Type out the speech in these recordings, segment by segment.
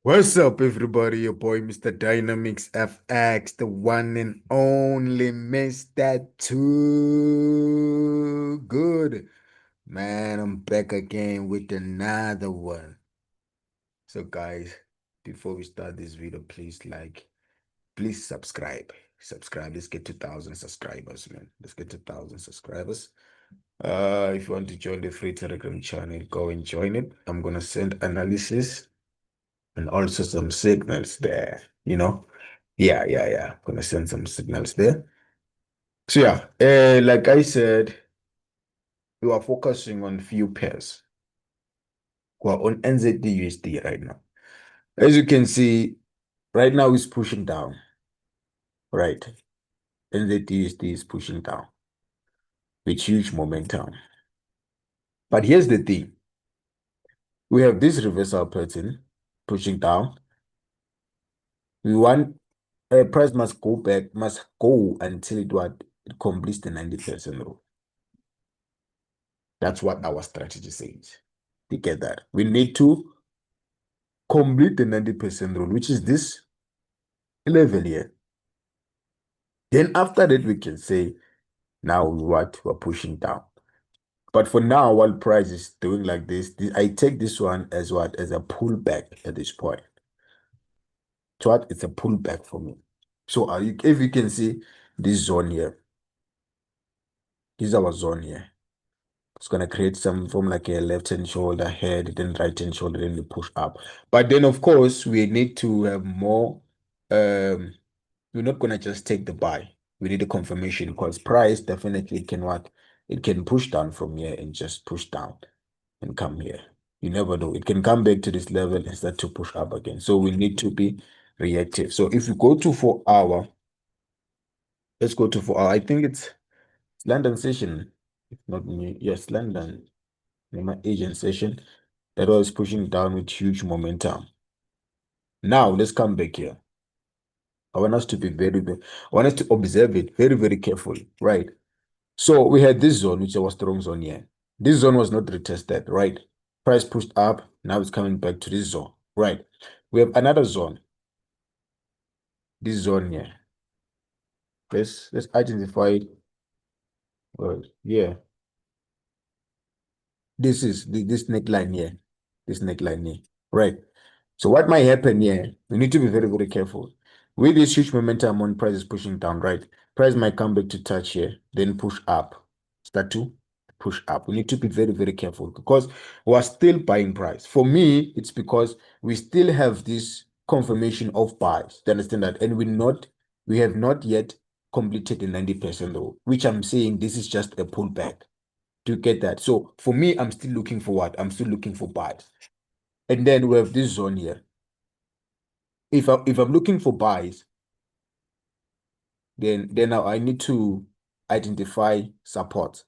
What's up, everybody? Your boy, MrDynamicsFx, the one and only Mr. Too Good. Man, I'm back again with another one. So, guys, before we start this video, please subscribe. Subscribe. Let's get to 1,000 subscribers, man. Let's get to 1,000 subscribers. If you want to join the free Telegram channel, go and join it. I'm gonna send analysis and also some signals there, you know? Yeah. Gonna send some signals there. So yeah, like I said, we are focusing on few pairs. We're on NZDUSD right now. As you can see, right now it's pushing down, right? NZDUSD is pushing down with huge momentum. But here's the thing. We have this reversal pattern pushing down. We want price must go back, must go until it completes the 90% rule. That's what our strategy says. To get that, we need to complete the 90% rule, which is this level here. Then after that, we can say, now what we're pushing down. But for now, while price is doing like this, I take this one as what? As a pullback at this point. So what? It's a pullback for me. So if you can see this zone here, this is our zone here. It's gonna create some form like a left-hand shoulder, head, then right-hand shoulder, then we push up. But then of course we need to have more. We're not gonna just take the buy. We need a confirmation because price definitely can what? It can push down from here and just push down and come here. You never know. It can come back to this level and start to push up again. So we need to be reactive. So if you go to 4 hour, let's go to 4 hour. I think it's London session, if not New. Yes, London. My Asian session that was pushing down with huge momentum. Now let's come back here. I want us to be I want us to observe it very carefully, right? So we had this zone, which was strong zone here. This zone was not retested, right? Price pushed up, now it's coming back to this zone, right? We have another zone, this zone here. Let's identify it. Well, yeah, this is this neckline here, this neckline here, right? So what might happen here, we need to be very careful. With this huge momentum on price is pushing down, right? Price might come back to touch here, then push up. Start to push up. We need to be very careful because we're still buying price. For me, it's because we still have this confirmation of buys. Do you understand that? And we have not yet completed the 90% rule, which I'm saying this is just a pullback. Do you get that? So for me, I'm still looking for what? I'm still looking for buys. And then we have this zone here. If I'm looking for buys, then now I need to identify support.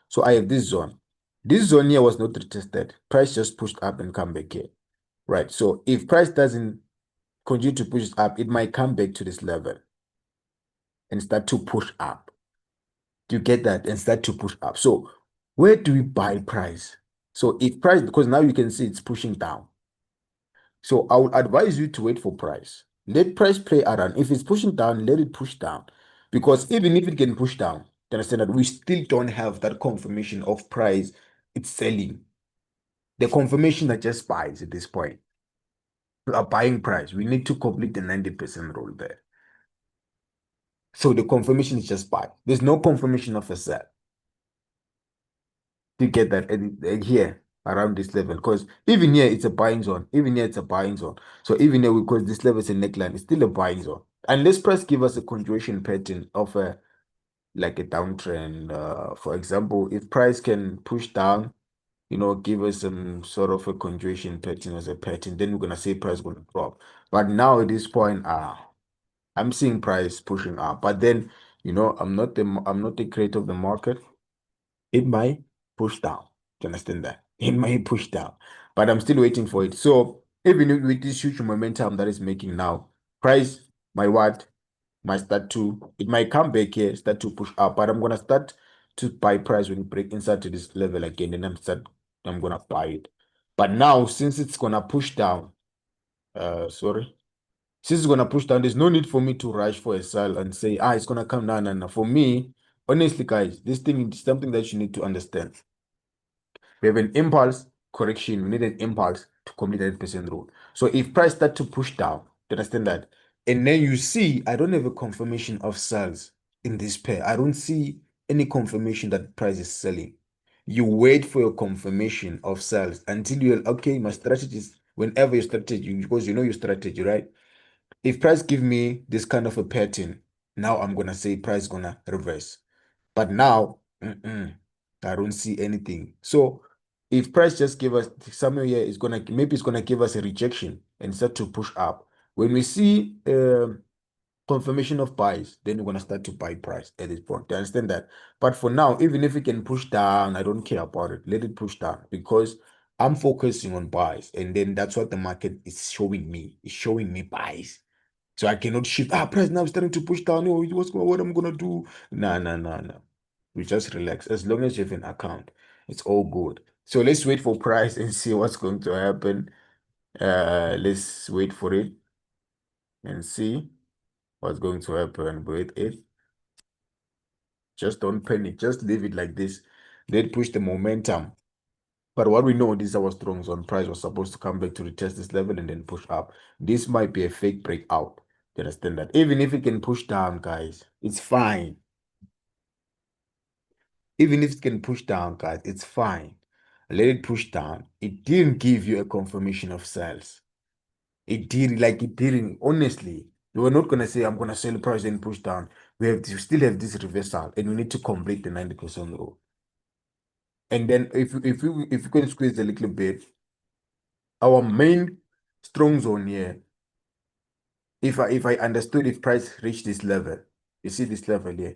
So I have this zone. This zone here was not retested. Price just pushed up and come back here. Right. So if price doesn't continue to push up, it might come back to this level and start to push up. Do you get that? And start to push up. So where do we buy price? So if price, because now you can see it's pushing down. So I would advise you to wait for price. Let price play around. If it's pushing down, let it push down. Because even if it can push down, you understand that we still don't have that confirmation of price it's selling. The confirmation that just buys at this point. We are buying price. We need to complete the 90% rule there. So the confirmation is just buy. There's no confirmation of a sell. To get that here around this level because even here it's a buying zone, even here it's a buying zone. So even here, because this level is a neckline, it's still a buying zone unless price give us a continuation pattern of a like a downtrend. For example, if price can push down, give us some sort of a continuation pattern as a pattern, then we're gonna say price gonna drop. But now at this point, I'm seeing price pushing up, but then I'm not the creator of the market. It might push down. Do you understand that? It might push down, but I'm still waiting for it. So even with this huge momentum that is making now, price might start to, it might come back here, start to push up, but I'm gonna start to buy price when it break inside to this level again, and I'm gonna buy it. But now, since it's gonna push down, Sorry. Since it's gonna push down, there's no need for me to rush for a sell and say, it's gonna come down. And for me, honestly, guys, this thing is something that you need to understand. We have an impulse correction. We need an impulse to complete that percent rule. So if price start to push down, you understand that? And then you see, I don't have a confirmation of sales in this pair. I don't see any confirmation that price is selling. You wait for your confirmation of sales until you're okay. My strategy is whenever your strategy, because you know your strategy, right? If price give me this kind of a pattern, now I'm gonna say price gonna reverse. But now, I don't see anything. So if price just give us somewhere here, maybe it's gonna give us a rejection and start to push up. When we see confirmation of buys, then we're gonna start to buy price at this point. Do you understand that? But for now, even if it can push down, I don't care about it. Let it push down because I'm focusing on buys, and then that's what the market is showing me. It's showing me buys. So I cannot shift. Price now is starting to push down. Oh, what am I gonna do? No, no, no, no. We just relax. As long as you have an account, it's all good. So let's wait for price and see what's going to happen. Let's wait for it and see what's going to happen with it. Just don't panic. Just leave it like this. Let push the momentum. But what we know, this is our strong zone. Price was supposed to come back to retest this level and then push up. This might be a fake breakout. You understand that? Even if it can push down, guys, it's fine. Even if it can push down, guys, it's fine. Let it push down. It didn't give you a confirmation of sales. It did, like it didn't. Honestly, we were not gonna say I'm gonna sell price and push down. We have to still have this reversal, and we need to complete the 90% rule. And then if you can squeeze a little bit, our main strong zone here. If I understood, if price reach this level, you see this level here,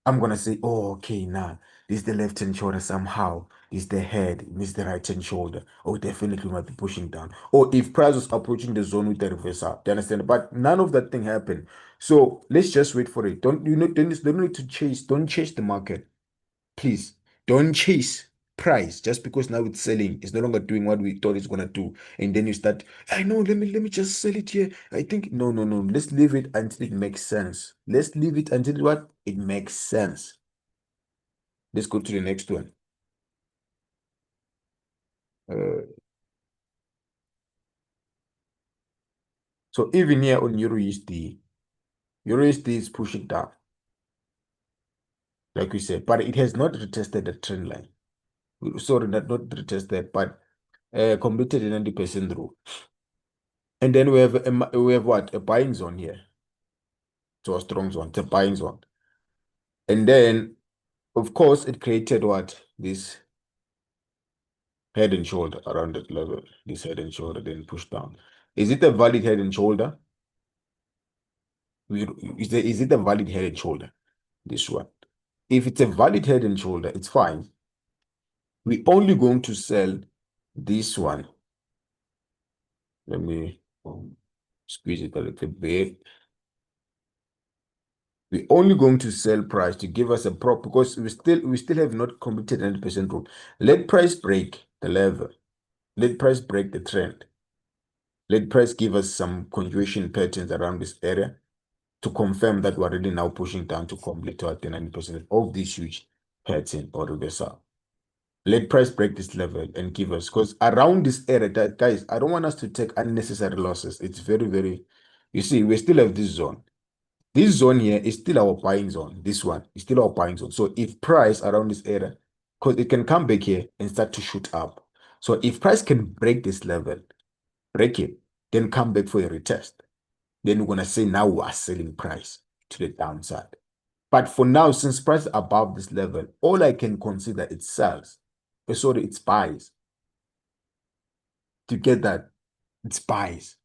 I'm gonna say, oh, okay, now this is the left hand shoulder somehow. This is the head, this is the right hand shoulder. Oh, definitely might be pushing down. Or if price was approaching the zone with the reversal, do you understand? But none of that thing happened. So let's just wait for it. Don't need to chase. Don't chase the market. Please don't chase price just because now it's selling. It's no longer doing what we thought it's gonna do. And then you start, I know, let me just sell it here. I think no, no, no. Let's leave it until it makes sense. Let's leave it until what? It makes sense. Let's go to the next one. Uh, so even here on EURUSD is pushing down, like we said, but it has not retested the trend line. Sorry, not retested, but completed the 90% rule. And then we have what? A buying zone here. So a strong zone, it's a buying zone. And then, of course, it created what? This head and shoulder around that level. This head and shoulder, then push down. Is it a valid head and shoulder? Is it a valid head and shoulder? This one. If it's a valid head and shoulder, it's fine. We're only going to sell this one. Let me squeeze it a little bit. We're only going to sell price to give us a prop because we still have not completed 90% rule. Let price break the level. Let price break the trend. Let price give us some continuation patterns around this area to confirm that we're already now pushing down to complete to 90% of this huge pattern or reversal. Let price break this level and give us, because around this area, guys, I don't want us to take unnecessary losses. It's very, very, you see, we still have this zone. This zone here is still our buying zone. This one is still our buying zone. So if price around this area, because it can come back here and start to shoot up. So if price can break this level, break it, then come back for a retest, then we're going to say now we are selling price to the downside. But for now, since price is above this level, all I can consider it sells. Sorry, it's buys. To get that, it's buys.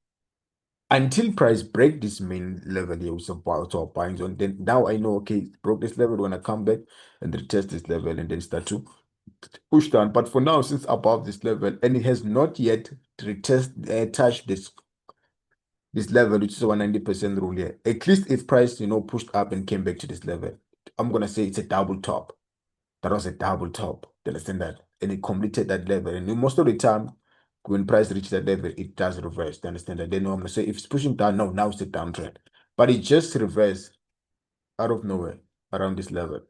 Until price break this main level here, which is about our buying zone, then now I know, okay, broke this level, when I come back and retest this level and then start to push down. But for now, since above this level, and it has not yet touched this level, which is a 190% rule here. At least if price, pushed up and came back to this level, I'm gonna say it's a double top. That was a double top. Do you understand that? And it completed that level. And most of the time, when price reaches that level, it does reverse. Do you understand that? Then I'm gonna say if it's pushing down, no, now it's a downtrend. But it just reversed out of nowhere around this level. Do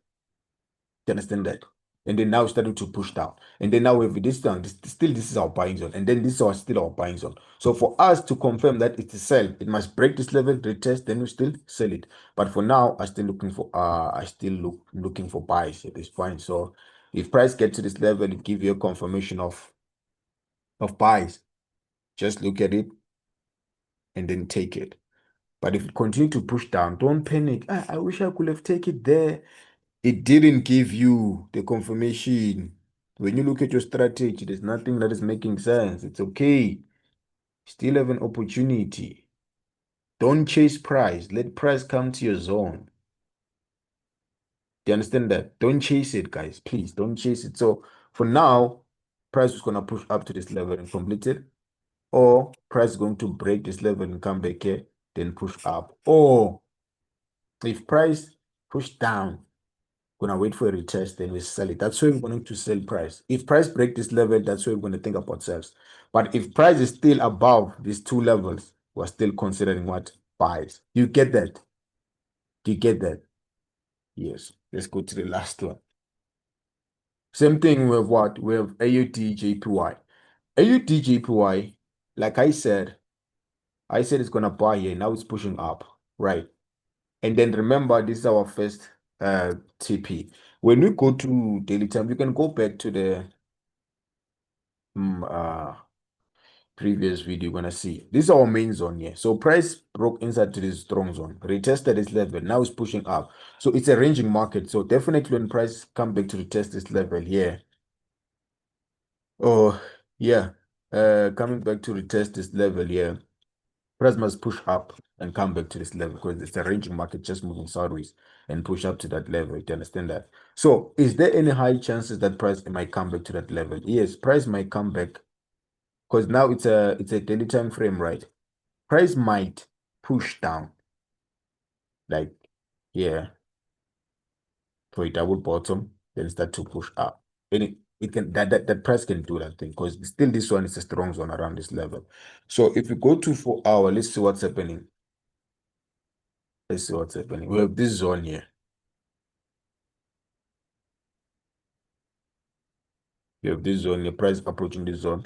you understand that? And then now it's starting to push down. And then now we have this down. This is our buying zone. And then this is still our buying zone. So for us to confirm that it's a sell, it must break this level, retest, then we still sell it. But for now, I still looking for looking for buys at this point. So if price gets to this level, it gives you a confirmation of buys. Just look at it and then take it. But if it continue to push down, don't panic. I wish I could have taken it there. It didn't give you the confirmation. When you look at your strategy, there's nothing that is making sense. It's okay. Still have an opportunity. Don't chase price. Let price come to your zone. Do you understand that? Don't chase it, guys. Please don't chase it. So for now, price is going to push up to this level and complete it. Or price is going to break this level and come back here, then push up. Or if price push down, gonna wait for a retest, then we sell it. That's why we're going to sell price. If price break this level, that's why we're going to think about sales. But if price is still above these two levels, we're still considering what? Buys. Do you get that? Do you get that? Yes. Let's go to the last one. Same thing with what? We have AUDJPY. AUDJPY, like I said it's gonna buy here. Now it's pushing up, right? And then remember, this is our first TP. When we go to daily time, you can go back to the previous video. You're gonna see this is our main zone here. So price broke inside to this strong zone, retested this level. Now it's pushing up. So it's a ranging market. So definitely when price come back to retest this level here. Oh yeah, coming back to retest this level here. Price must push up and come back to this level because it's a ranging market just moving sideways and push up to that level. Do you understand that? So is there any high chances that price might come back to that level? Yes, price might come back because now it's a daily time frame, right? Price might push down like yeah for a double bottom, then start to push up. And it can that price can do that thing because still this one is a strong zone around this level. So if we go to 4 hour, let's see what's happening. Let's see what's happening. We have this zone here. You have this zone, the price approaching this zone.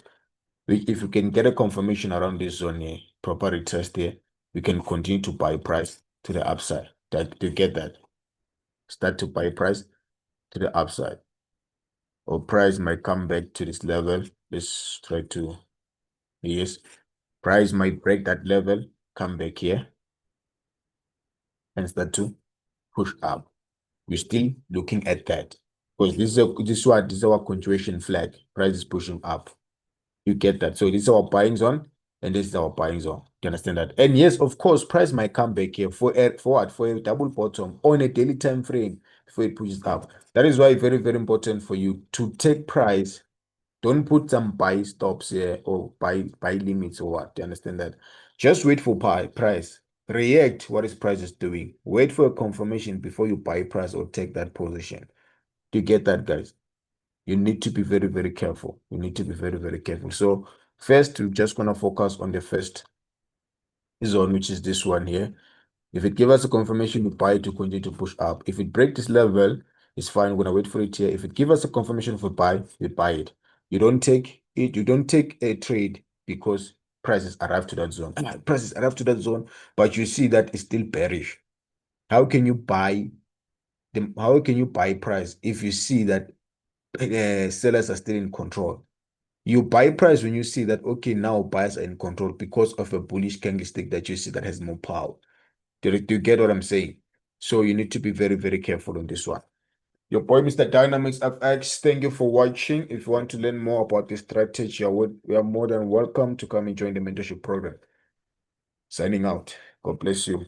If you can get a confirmation around this zone here, proper retest here, we can continue to buy price to the upside. That to get that. Start to buy price to the upside. Or price might come back to this level. Let's try to, yes. Price might break that level, come back here, and start to push up. We're still looking at that. Because this is our continuation flag. Price is pushing up. You get that? So this is our buying zone, and this is our buying zone. Do you understand that? And yes, of course, price might come back here for a double bottom on a daily time frame before it pushes up. That is why it's very, very important for you to take price. Don't put some buy stops here or buy limits or what. Do you understand that? Just wait for price. React what is price is doing. Wait for a confirmation before you buy price or take that position. Do you get that, guys? You need to be very, very careful. You need to be very, very careful. So first, we're just going to focus on the first zone, which is this one here. If it gives us a confirmation, we buy it to continue to push up. If it breaks this level, it's fine. We're going to wait for it here. If it gives us a confirmation for buy, we buy it. You don't take it. You don't take a trade because prices arrive to that zone. Prices arrive to that zone, but you see that it's still bearish. How can you buy them? How can you buy price if you see that sellers are still in control? You buy price when you see that, okay, now buyers are in control because of a bullish candlestick that you see that has more power. Do you get what I'm saying? So you need to be very, very careful on this one. Your boy, MrDynamicsFx, thank you for watching. If you want to learn more about this strategy, we are more than welcome to come and join the mentorship program. Signing out. God bless you.